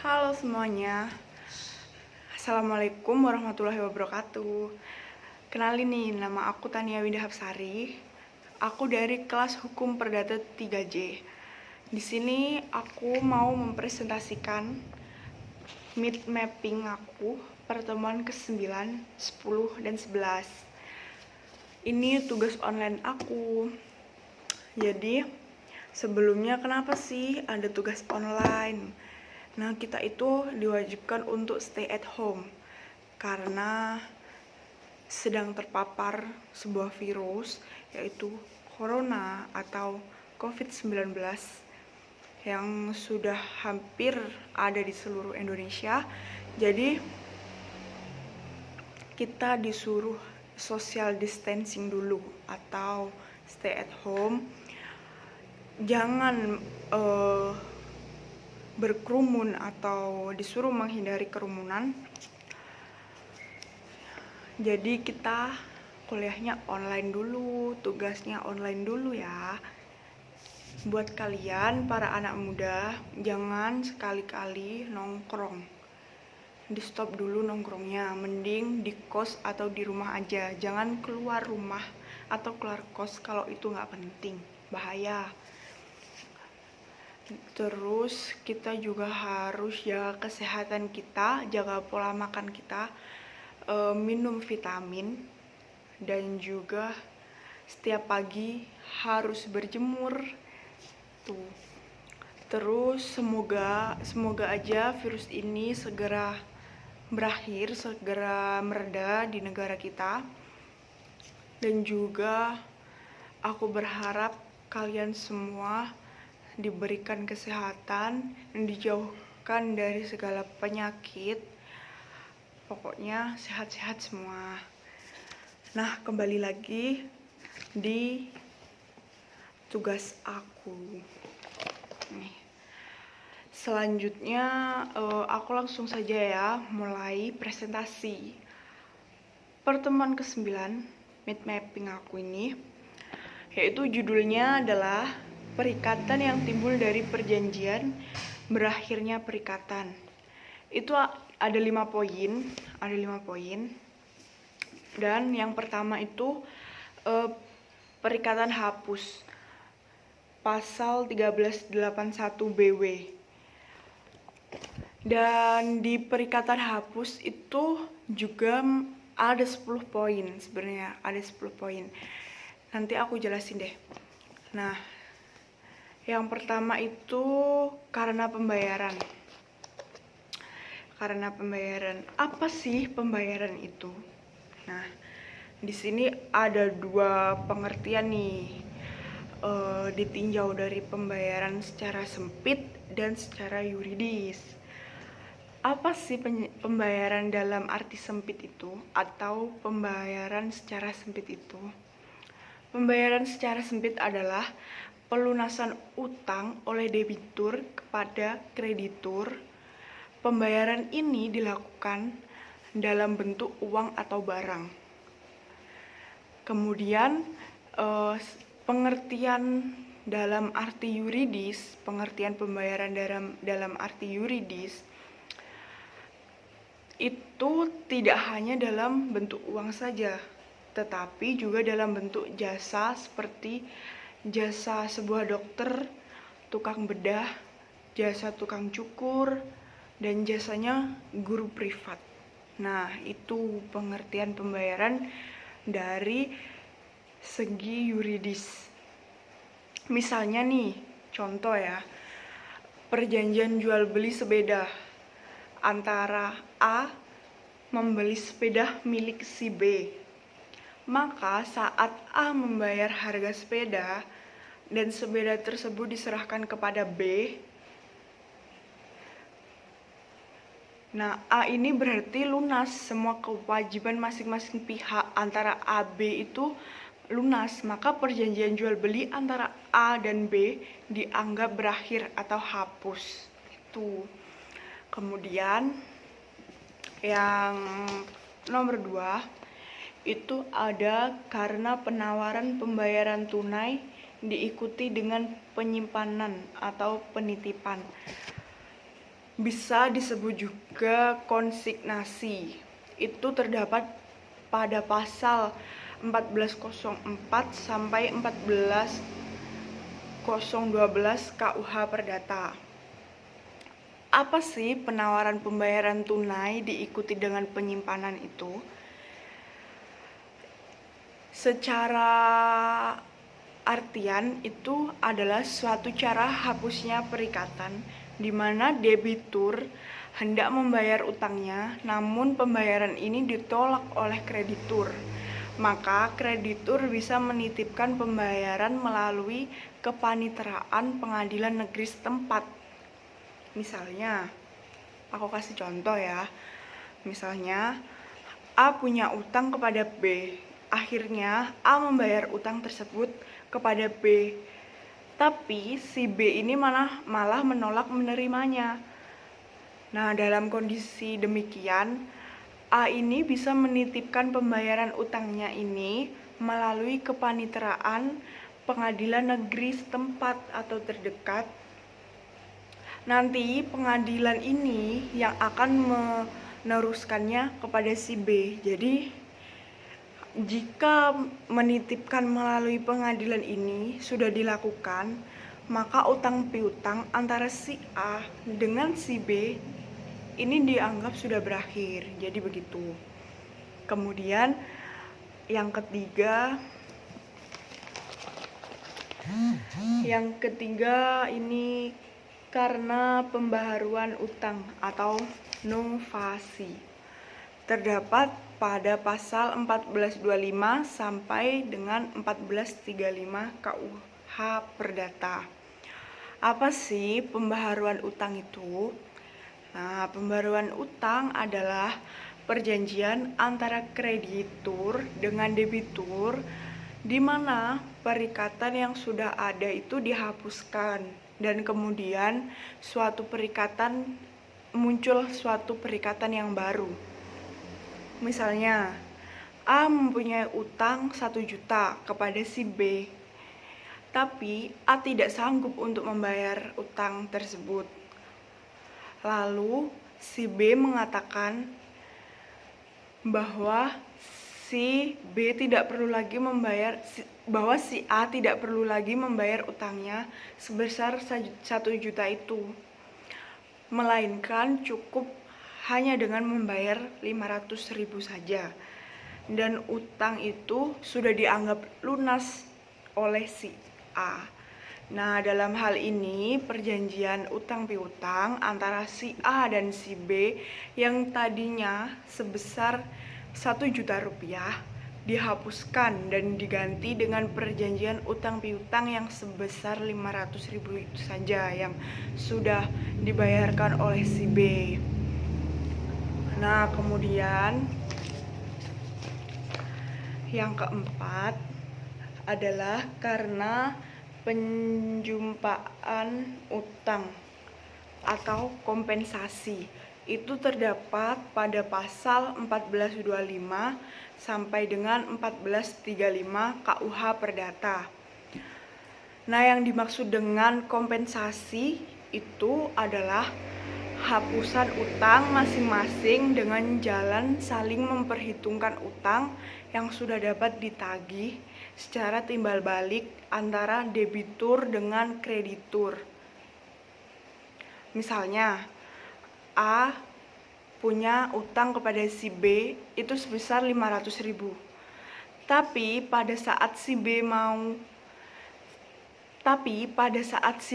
Halo semuanya, Assalamualaikum warahmatullahi wabarakatuh. Kenalin nih, nama aku Tania Winda Hapsari. Aku dari kelas Hukum Perdata 3J. Di sini aku mau mempresentasikan mind mapping aku pertemuan ke-9, 10, dan 11. Ini tugas online aku. Jadi, sebelumnya kenapa sih ada tugas online? Nah, kita itu diwajibkan untuk stay at home karena sedang terpapar sebuah virus, yaitu corona atau COVID-19 yang sudah hampir ada di seluruh Indonesia. Jadi, kita disuruh social distancing dulu atau stay at home. Jangan berkerumun atau disuruh menghindari kerumunan. Jadi kita kuliahnya online dulu, tugasnya online dulu ya. Buat kalian para anak muda, jangan sekali-kali nongkrong. Di stop dulu nongkrongnya, mending di kos atau di rumah aja. Jangan keluar rumah atau keluar kos kalau itu nggak penting, bahaya. Terus kita juga harus jaga kesehatan kita, jaga pola makan kita, minum vitamin, dan juga setiap pagi harus berjemur tuh. Terus semoga aja virus ini segera berakhir, segera mereda di negara kita. Dan juga aku berharap kalian semua diberikan kesehatan dan dijauhkan dari segala penyakit. Pokoknya sehat-sehat semua. Nah, kembali lagi di tugas aku. Nih. Selanjutnya aku langsung saja ya mulai presentasi. Pertemuan ke-9 mind mapping aku ini, yaitu judulnya adalah perikatan yang timbul dari perjanjian, berakhirnya perikatan. Itu ada 5 poin, Dan yang pertama itu perikatan hapus. Pasal 1381 BW. Dan di perikatan hapus itu juga ada 10 poin sebenarnya, ada 10 poin. Nanti aku jelasin deh. Nah, yang pertama itu karena pembayaran. Apa sih pembayaran itu? Nah, di sini ada 2 pengertian nih. Ditinjau dari pembayaran secara sempit dan secara yuridis. Apa sih pembayaran dalam arti sempit itu atau pembayaran secara sempit itu? Pembayaran secara sempit adalah pelunasan utang oleh debitur kepada kreditur. Pembayaran ini dilakukan dalam bentuk uang atau barang. Kemudian pengertian dalam arti yuridis, pengertian pembayaran dalam arti yuridis itu tidak hanya dalam bentuk uang saja, tetapi juga dalam bentuk jasa seperti jasa sebuah dokter, tukang bedah, jasa tukang cukur, dan jasanya guru privat. Nah, itu pengertian pembayaran dari segi yuridis. Misalnya nih, contoh ya, perjanjian jual beli sepeda antara A membeli sepeda milik si B. Maka saat A membayar harga sepeda dan sepeda tersebut diserahkan kepada B, nah A ini berarti lunas semua kewajiban masing-masing pihak. Antara A, B itu lunas, maka perjanjian jual beli antara A dan B dianggap berakhir atau hapus. Itu. Kemudian yang nomor 2 itu ada karena penawaran pembayaran tunai diikuti dengan penyimpanan atau penitipan. bisa disebut juga konsignasi. Itu terdapat pada pasal 1404 sampai 14012 KUH Perdata. Apa sih penawaran pembayaran tunai diikuti dengan penyimpanan itu? Secara artian itu adalah suatu cara hapusnya perikatan di mana debitur hendak membayar utangnya, namun pembayaran ini ditolak oleh kreditur. Maka kreditur bisa menitipkan pembayaran melalui kepaniteraan pengadilan negeri setempat. Misalnya, aku kasih contoh ya. Misalnya, A punya utang kepada B. Akhirnya, A membayar utang tersebut kepada B. Tapi si B ini malah menolak menerimanya. Nah, dalam kondisi demikian, A ini bisa menitipkan pembayaran utangnya ini melalui kepaniteraan pengadilan negeri setempat atau terdekat. Nanti pengadilan ini yang akan meneruskannya kepada si B. Jadi, jika menitipkan melalui pengadilan ini sudah dilakukan, maka utang piutang antara si A dengan si B ini dianggap sudah berakhir. Jadi begitu. Kemudian yang ketiga ini karena pembaharuan utang atau novasi. Terdapat pada pasal 1425 sampai dengan 1435 KUH Perdata. Apa sih pembaharuan utang itu? Nah, pembaharuan utang adalah perjanjian antara kreditur dengan debitur di mana perikatan yang sudah ada itu dihapuskan dan kemudian muncul suatu perikatan yang baru. Misalnya, A mempunyai utang 1 juta kepada si B, tapi A tidak sanggup untuk membayar utang tersebut. Lalu si B mengatakan bahwa si A tidak perlu lagi membayar utangnya sebesar 1 juta itu, melainkan cukup hanya dengan membayar 500.000 saja, dan utang itu sudah dianggap lunas oleh si A. Nah, dalam hal ini perjanjian utang piutang antara si A dan si B yang tadinya sebesar 1 juta rupiah dihapuskan dan diganti dengan perjanjian utang piutang yang sebesar 500.000 itu saja yang sudah dibayarkan oleh si B. Nah, kemudian yang keempat adalah karena penjumpaan utang atau kompensasi. Itu terdapat pada pasal 1425 sampai dengan 1435 KUH Perdata. Nah, yang dimaksud dengan kompensasi itu adalah hapusan utang masing-masing dengan jalan saling memperhitungkan utang yang sudah dapat ditagih secara timbal balik antara debitur dengan kreditur. Misalnya, A punya utang kepada si B itu sebesar 500.000. Tapi pada saat si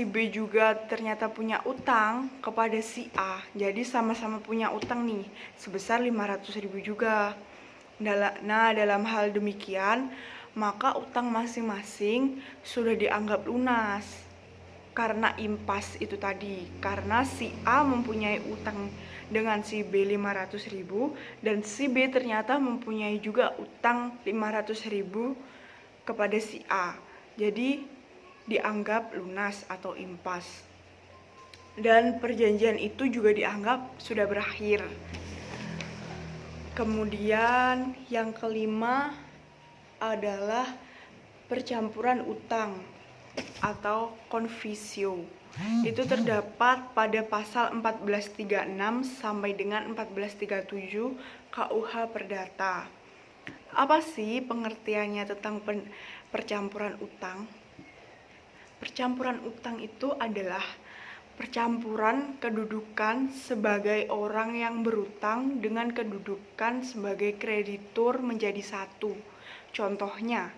B juga ternyata punya utang kepada si A. Jadi sama-sama punya utang nih sebesar 500.000 juga. Nah, dalam hal demikian, maka utang masing-masing sudah dianggap lunas karena impas itu tadi. Karena si A mempunyai utang dengan si B 500.000 dan si B ternyata mempunyai juga utang 500.000 kepada si A. Jadi dianggap lunas atau impas. Dan perjanjian itu juga dianggap sudah berakhir. Kemudian yang kelima adalah percampuran utang atau convisio. itu terdapat pada pasal 1436 sampai dengan 1437 KUH Perdata. Apa sih pengertiannya tentang percampuran utang? Percampuran utang itu adalah percampuran kedudukan sebagai orang yang berutang dengan kedudukan sebagai kreditur menjadi satu. Contohnya,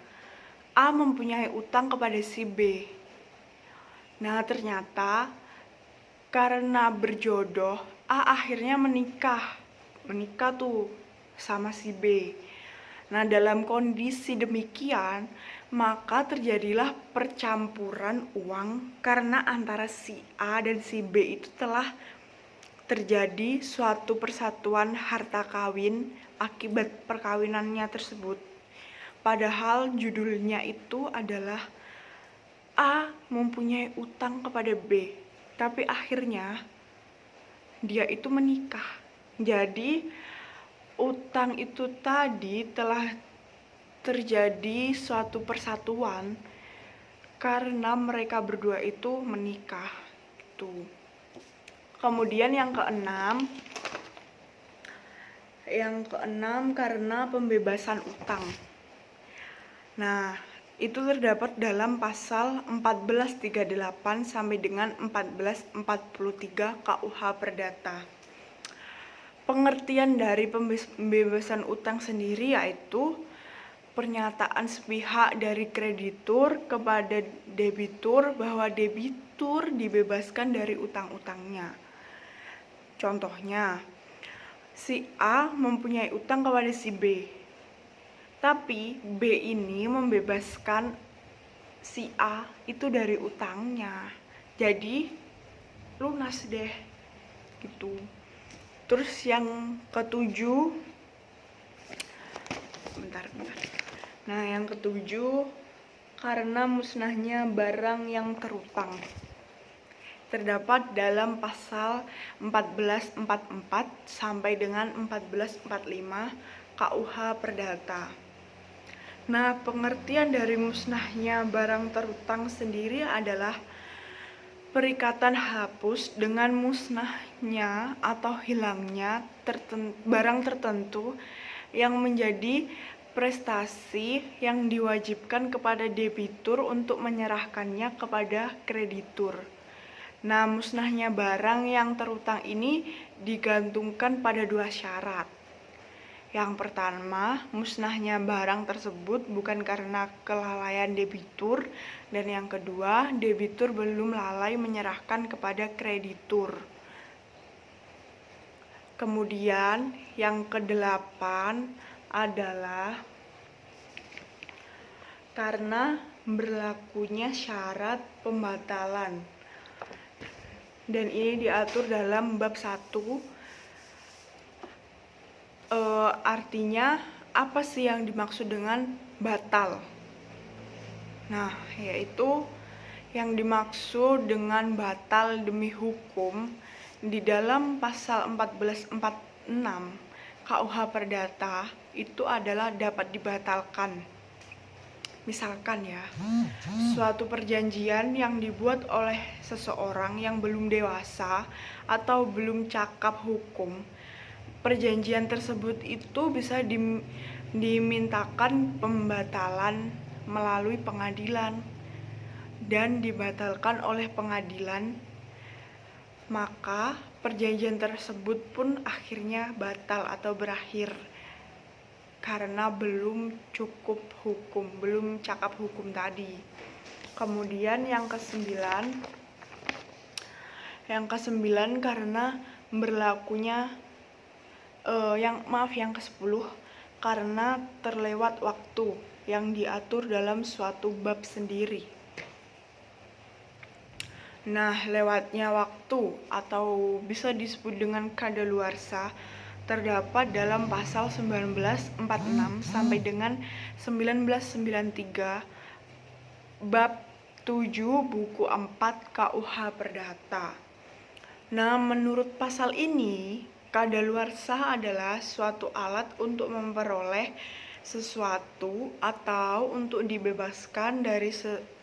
A mempunyai utang kepada si B. Nah, ternyata karena berjodoh, A akhirnya menikah tuh sama si B. Nah, dalam kondisi demikian, maka terjadilah percampuran uang karena antara si A dan si B itu telah terjadi suatu persatuan harta kawin akibat perkawinannya tersebut. Padahal judulnya itu adalah A mempunyai utang kepada B, tapi akhirnya dia itu menikah. Jadi utang itu tadi telah terjadi suatu persatuan karena mereka berdua itu menikah gitu. Kemudian yang keenam karena pembebasan utang. Nah, itu terdapat dalam pasal 1438 sampai dengan 1443 KUH Perdata. Pengertian dari pembebasan utang sendiri yaitu pernyataan sepihak dari kreditur kepada debitur bahwa debitur dibebaskan dari utang-utangnya. Contohnya, si A mempunyai utang kepada si B, tapi B ini membebaskan si A itu dari utangnya, jadi lunas deh gitu. Terus yang ketujuh, Nah, yang ketujuh, karena musnahnya barang yang terutang. Terdapat dalam pasal 1444 sampai dengan 1445 KUH Perdata. Nah, pengertian dari musnahnya barang terutang sendiri adalah perikatan hapus dengan musnahnya atau hilangnya barang tertentu yang menjadi prestasi yang diwajibkan kepada debitur untuk menyerahkannya kepada kreditur. Nah, musnahnya barang yang terutang ini digantungkan pada dua syarat. Yang pertama, musnahnya barang tersebut bukan karena kelalaian debitur, dan yang kedua, debitur belum lalai menyerahkan kepada kreditur. Kemudian yang kedelapan adalah karena berlakunya syarat pembatalan, dan ini diatur dalam bab 1. Artinya apa sih yang dimaksud dengan batal? Nah, yaitu yang dimaksud dengan batal demi hukum di dalam pasal 1446 KUH Perdata itu adalah dapat dibatalkan. Misalkan ya, suatu perjanjian yang dibuat oleh seseorang yang belum dewasa atau belum cakap hukum, perjanjian tersebut itu bisa dimintakan pembatalan melalui pengadilan dan dibatalkan oleh pengadilan, maka perjanjian tersebut pun akhirnya batal atau berakhir karena belum cukup hukum, belum cakap hukum tadi. Kemudian yang kesembilan karena berlakunya yang ke-10 karena terlewat waktu yang diatur dalam suatu bab sendiri. Nah, lewatnya waktu atau bisa disebut dengan kadaluarsa terdapat dalam pasal 1946 sampai dengan 1993 bab 7 buku 4 KUH Perdata. Nah, menurut pasal ini, kadaluarsa adalah suatu alat untuk memperoleh sesuatu atau untuk dibebaskan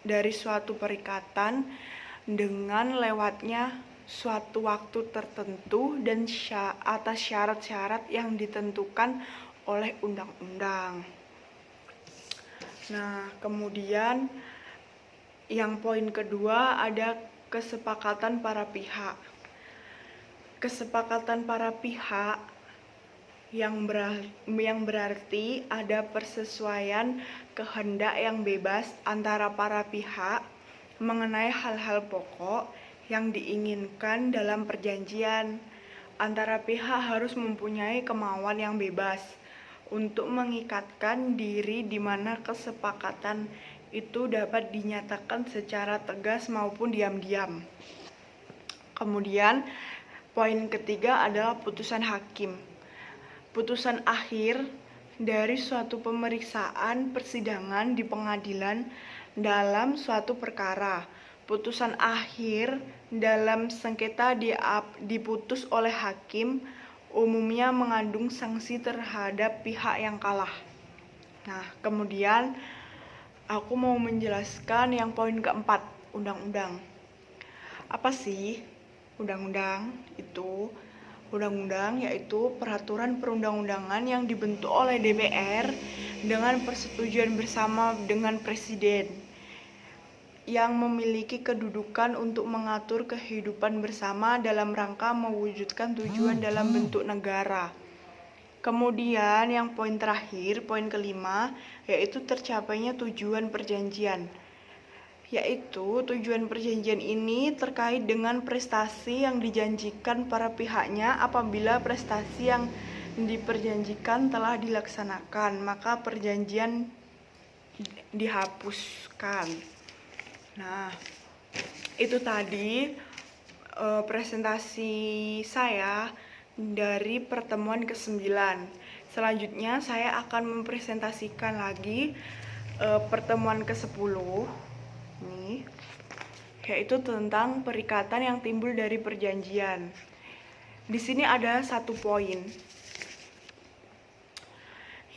dari suatu perikatan dengan lewatnya suatu waktu tertentu dan atas syarat-syarat yang ditentukan oleh undang-undang. Nah, kemudian yang poin kedua ada kesepakatan para pihak. Kesepakatan para pihak yang berarti ada persesuaian kehendak yang bebas antara para pihak mengenai hal-hal pokok yang diinginkan dalam perjanjian. Antara pihak harus mempunyai kemauan yang bebas untuk mengikatkan diri di mana kesepakatan itu dapat dinyatakan secara tegas maupun diam-diam. Kemudian, poin ketiga adalah putusan hakim. Putusan akhir dari suatu pemeriksaan persidangan di pengadilan dalam suatu perkara. Putusan akhir dalam sengketa diputus oleh hakim umumnya mengandung sanksi terhadap pihak yang kalah. Nah, kemudian aku mau menjelaskan yang poin keempat, undang-undang. Apa sih undang-undang itu? Undang-undang yaitu peraturan perundang-undangan yang dibentuk oleh DPR dengan persetujuan bersama dengan Presiden yang memiliki kedudukan untuk mengatur kehidupan bersama dalam rangka mewujudkan tujuan dalam bentuk negara. Kemudian yang poin terakhir, poin kelima, yaitu tercapainya tujuan perjanjian. Yaitu tujuan perjanjian ini terkait dengan prestasi yang dijanjikan para pihaknya. Apabila prestasi yang diperjanjikan telah dilaksanakan, maka perjanjian dihapuskan. Nah, itu tadi presentasi saya dari pertemuan ke-9. Selanjutnya saya akan mempresentasikan lagi pertemuan ke-10 nih, yaitu tentang perikatan yang timbul dari perjanjian. Di sini ada satu poin,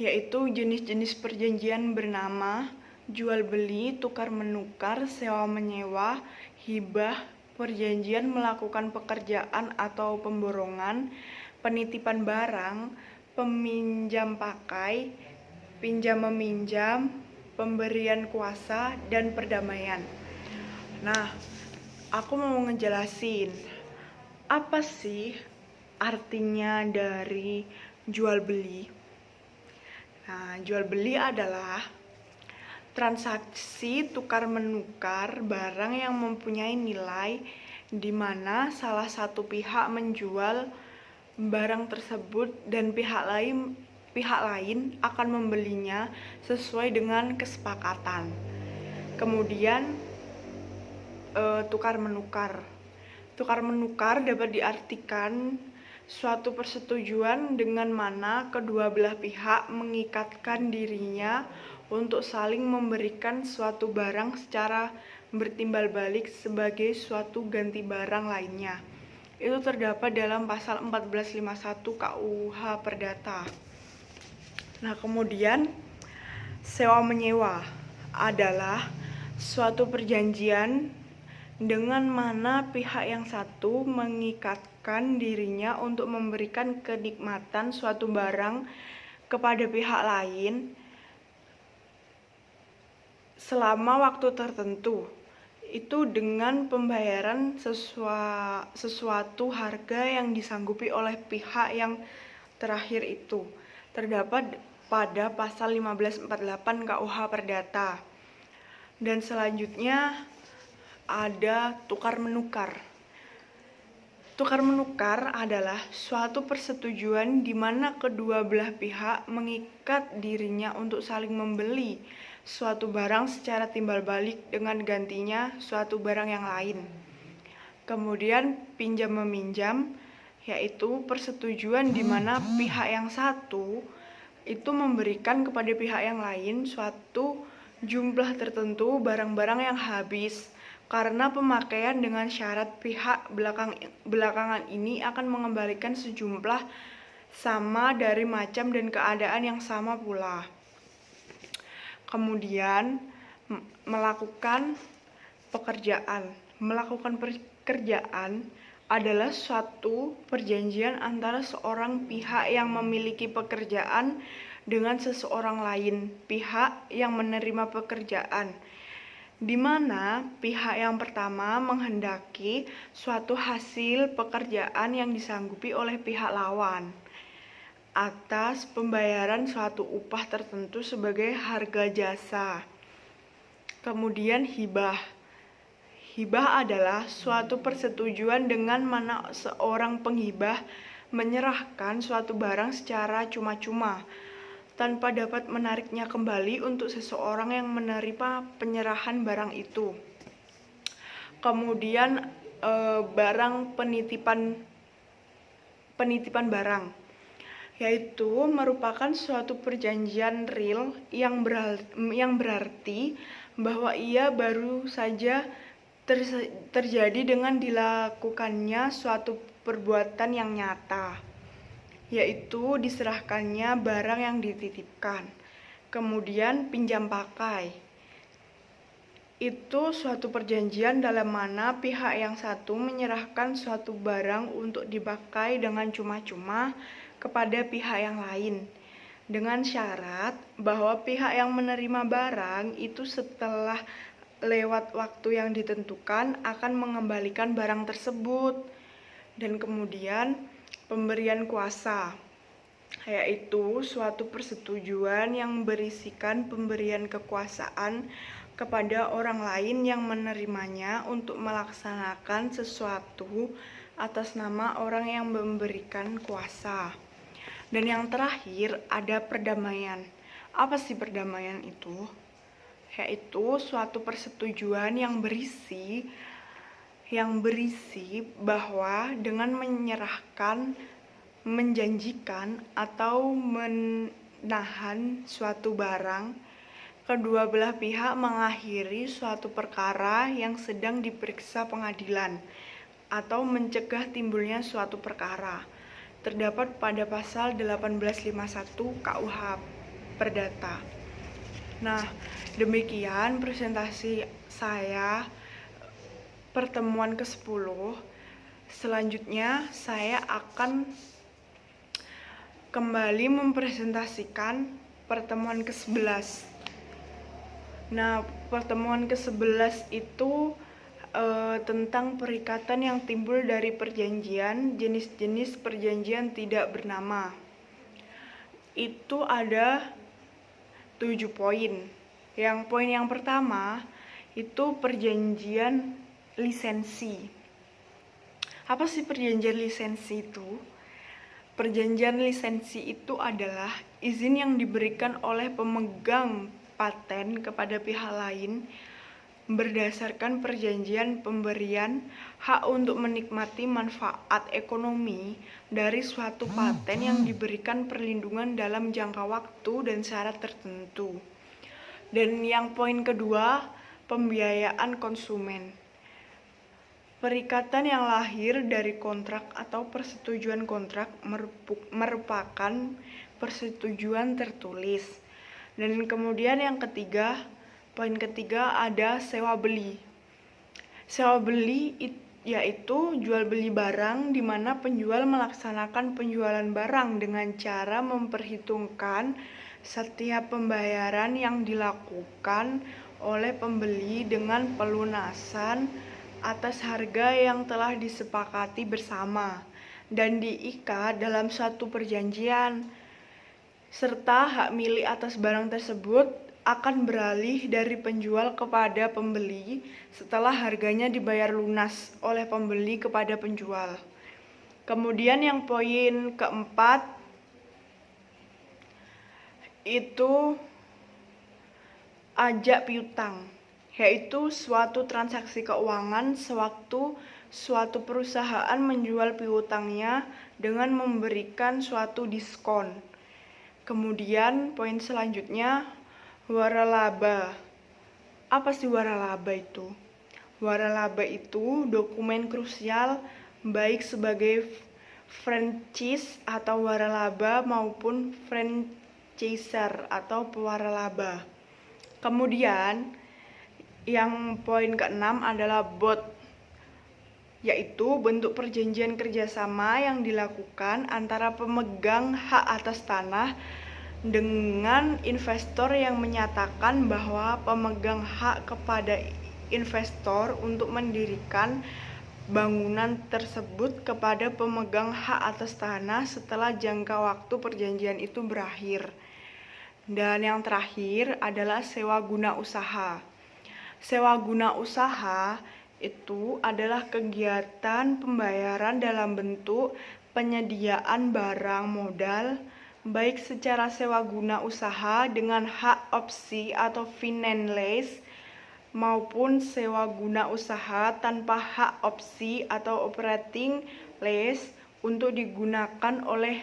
yaitu jenis-jenis perjanjian bernama jual beli, tukar menukar, sewa menyewa, hibah, perjanjian melakukan pekerjaan atau pemborongan, penitipan barang, peminjam pakai, pinjam meminjam, pemberian kuasa, dan perdamaian. Nah, aku mau ngejelasin apa sih artinya dari jual beli. Nah, jual beli adalah transaksi tukar menukar barang yang mempunyai nilai di mana salah satu pihak menjual barang tersebut dan pihak lain akan membelinya sesuai dengan kesepakatan. Kemudian tukar menukar. Tukar menukar dapat diartikan suatu persetujuan dengan mana kedua belah pihak mengikatkan dirinya untuk saling memberikan suatu barang secara bertimbal balik sebagai suatu ganti barang lainnya. Itu terdapat dalam pasal 1451 KUH Perdata. Nah, kemudian sewa menyewa adalah suatu perjanjian dengan mana pihak yang satu mengikatkan dirinya untuk memberikan kenikmatan suatu barang kepada pihak lain selama waktu tertentu, itu dengan pembayaran sesuatu harga yang disanggupi oleh pihak yang terakhir itu. Terdapat pada pasal 1548 KUH Perdata. Dan selanjutnya ada tukar menukar. Tukar menukar adalah suatu persetujuan di mana kedua belah pihak mengikat dirinya untuk saling membeli suatu barang secara timbal balik dengan gantinya suatu barang yang lain. Kemudian pinjam meminjam, yaitu persetujuan di mana pihak yang satu itu memberikan kepada pihak yang lain suatu jumlah tertentu barang-barang yang habis karena pemakaian dengan syarat pihak belakangan ini akan mengembalikan sejumlah sama dari macam dan keadaan yang sama pula. Kemudian melakukan pekerjaan. Melakukan pekerjaan adalah suatu perjanjian antara seorang pihak yang memiliki pekerjaan dengan seseorang lain, pihak yang menerima pekerjaan, di mana pihak yang pertama menghendaki suatu hasil pekerjaan yang disanggupi oleh pihak lawan atas pembayaran suatu upah tertentu sebagai harga jasa. Kemudian hibah. Hibah adalah suatu persetujuan dengan mana seorang penghibah menyerahkan suatu barang secara cuma-cuma tanpa dapat menariknya kembali untuk seseorang yang menerima penyerahan barang itu. Kemudian barang penitipan barang, yaitu merupakan suatu perjanjian real yang berarti bahwa ia baru saja terjadi dengan dilakukannya suatu perbuatan yang nyata, yaitu diserahkannya barang yang dititipkan. Kemudian pinjam pakai, itu suatu perjanjian dalam mana pihak yang satu menyerahkan suatu barang untuk dipakai dengan cuma-cuma kepada pihak yang lain, dengan syarat bahwa pihak yang menerima barang itu setelah lewat waktu yang ditentukan akan mengembalikan barang tersebut. Dan kemudian pemberian kuasa, yaitu suatu persetujuan yang berisikan pemberian kekuasaan kepada orang lain yang menerimanya untuk melaksanakan sesuatu atas nama orang yang memberikan kuasa. Dan yang terakhir ada perdamaian. Apa sih perdamaian itu? Yaitu suatu persetujuan yang berisi bahwa dengan menyerahkan, menjanjikan, atau menahan suatu barang, kedua belah pihak mengakhiri suatu perkara yang sedang diperiksa pengadilan atau mencegah timbulnya suatu perkara. Terdapat pada pasal 1851 KUH Perdata. Nah, demikian presentasi saya pertemuan ke-10. Selanjutnya saya akan kembali mempresentasikan pertemuan ke-11. Nah, pertemuan ke-11 itu tentang perikatan yang timbul dari perjanjian, jenis-jenis perjanjian tidak bernama. Itu ada 7 poin. Yang poin yang pertama itu perjanjian lisensi. Apa sih perjanjian lisensi itu? Perjanjian lisensi itu adalah izin yang diberikan oleh pemegang paten kepada pihak lain berdasarkan perjanjian pemberian hak untuk menikmati manfaat ekonomi dari suatu paten yang diberikan perlindungan dalam jangka waktu dan syarat tertentu. Dan yang poin kedua, pembiayaan konsumen. Perikatan yang lahir dari kontrak atau persetujuan kontrak merupakan persetujuan tertulis. Dan kemudian yang ketiga, poin ketiga ada sewa beli. Sewa beli yaitu jual beli barang di mana penjual melaksanakan penjualan barang dengan cara memperhitungkan setiap pembayaran yang dilakukan oleh pembeli dengan pelunasan atas harga yang telah disepakati bersama dan diikat dalam satu perjanjian, serta hak milik atas barang tersebut akan beralih dari penjual kepada pembeli setelah harganya dibayar lunas oleh pembeli kepada penjual. Kemudian yang poin keempat itu ajak piutang, yaitu suatu transaksi keuangan sewaktu suatu perusahaan menjual piutangnya dengan memberikan suatu diskon. Kemudian poin selanjutnya waralaba. Apa sih waralaba itu? Waralaba itu dokumen krusial baik sebagai franchise atau waralaba maupun franchiser atau pewaralaba. Kemudian yang poin ke-6 adalah bot. yaitu bentuk perjanjian kerjasama yang dilakukan antara pemegang hak atas tanah dengan investor yang menyatakan bahwa pemegang hak kepada investor untuk mendirikan bangunan tersebut kepada pemegang hak atas tanah setelah jangka waktu perjanjian itu berakhir. Dan yang terakhir adalah sewa guna usaha. Sewa guna usaha itu adalah kegiatan pembayaran dalam bentuk penyediaan barang modal, baik secara sewa guna usaha dengan hak opsi atau finance lease, maupun sewa guna usaha tanpa hak opsi atau operating lease untuk digunakan oleh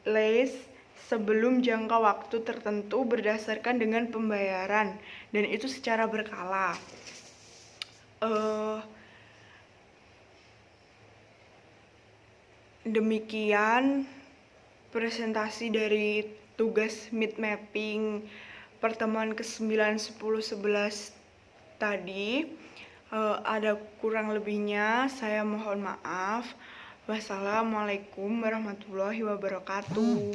lease sebelum jangka waktu tertentu berdasarkan dengan pembayaran, dan itu secara berkala. Demikian presentasi dari tugas mid mapping pertemuan ke-9, 10, 11 tadi. Ada kurang lebihnya, saya mohon maaf. Wassalamualaikum warahmatullahi wabarakatuh.